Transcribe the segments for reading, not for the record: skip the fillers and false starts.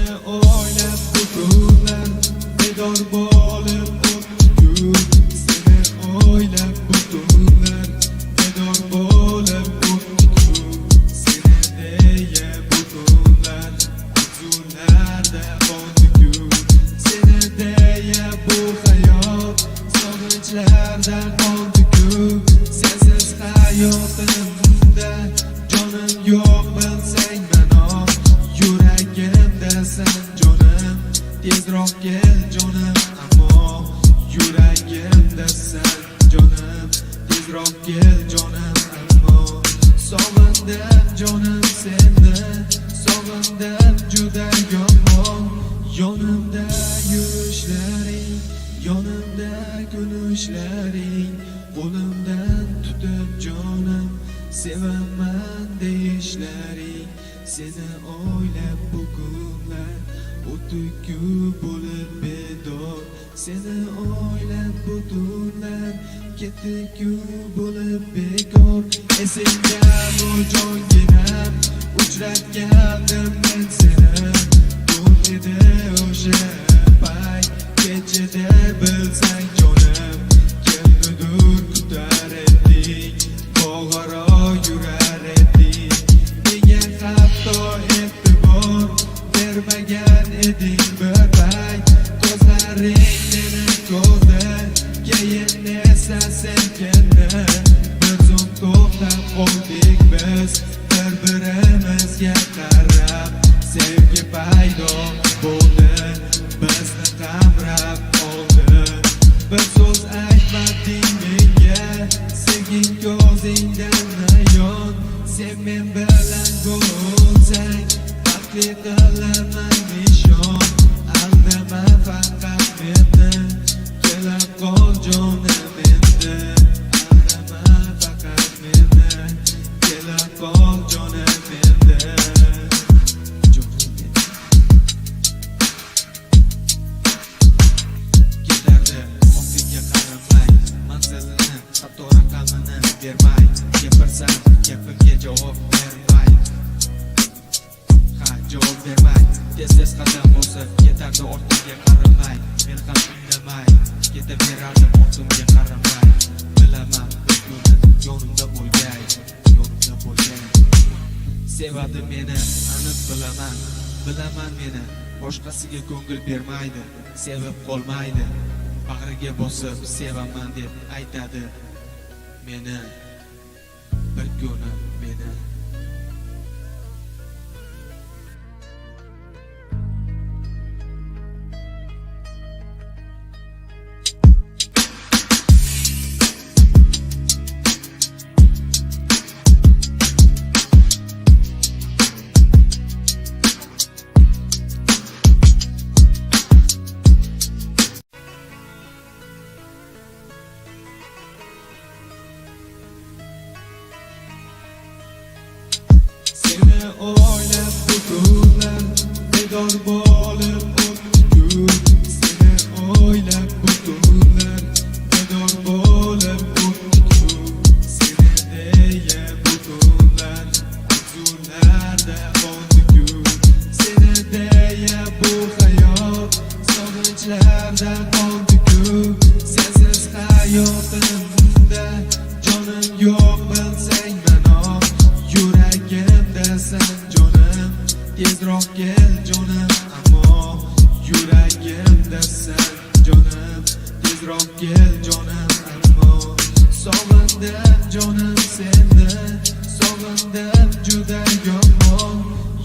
Seni o'ylab butunlar bedor bo'lib o'tdi-ku. Seni o'ylab butunlar bedor bo'lib o'tdi-ku. Seni deya butunlar huzurlarda qoldi-ku. Seni deya bu hayot sog'inchlardan qoldi-ku. Sensiz hayotimda jonim yo'q bilsang manoq. Yuragimdasan jonim, tezroq kel jonim, ammo yuragimdasan jonim, tezroq kel jonim, ammo sog'indim jonim seni, sog'indim juda yomon. Yonimda yurishlaring, yonimda kulishlaring, qo'limdan tutib jonim sevaman deyishlaring. Seni o'ylab bu kunlar o'tdi-ku bo'lib bedor. Seni o'ylab bu tunlar ketdi-ku bo'lib bekor. Esingdami jonginam, uchratgandim men seni. Kun edi o'sha payt, kechada bilsang jonim, kimnidir kutar eding, bog'aro yurar eding. Menga hatto e'tibor bermagan eding bir payt. Ko'zlaring meni ko'rdi, keyin esa sen kelding. Bir zum to'xtab qoldik biz, bir-birimizga qarab. Sevgi paydo bo'ldi, bizni qamrab oldi. Bir so'z aytmading menga, sevging ko'zingdan ayon. Sen men bilan bo'lsang baxtli qilaman nishon. Aldama faqat meni, kelib qol jonim endi. Aldama faqat meni, kelib qol jonim endi. Ketardi ortiga qaramay, manzilini hatto raqamini bermay. Gapirsam gapimga javob bermay, javob bermay. Tez-tez qadam bosib ketardi ortiga qaramay. Men ham indamay ketaverardim ortimga qaramay. Bilaman bir kuni yonimda bo'lgay, yonimda bo'lgay. Sevadi meni, aniq bilaman, bilaman meni. Boshqasiga ko'ngil bermaydi, sevib qolmaydi. Bag'riga bosib sevaman deb aytadi meni. Bir kuni meni Seni o'ylab butunlar bedor bo'lib o'tdi-ku. Seni o'ylab butunlar bedor bo'lib o'tdi-ku. Seni deya butunlar huzurlarda qoldi-ku. Seni deya bu hayot sog'inchlardan qoldi-ku. Sensiz hayotimda jonim yo'q bilsang manoq. Yuragimdasan jonim, tezroq kel jonim, ammo yuragimdasan jonim, tezroq kel jonim, ammo sog'indim jonim seni, sog'indim juda yomon.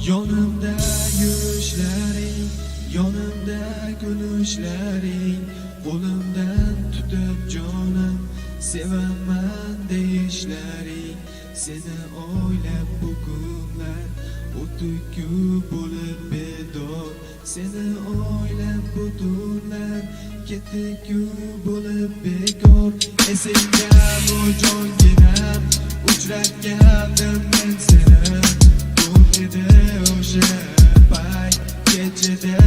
Yonimda yurishlaring, yonimda kulishlaring, qo'limdan tutib jonim sevaman deyishlaring. Seni o'ylab bu kunlar o'tdi-ku bo'lib bedor. Seni o'ylab bu tunlar ketdi-ku bo'lib bekor. Esingdami jonginam, uchratgandim men seni. Kun edi o'sha payt, kechada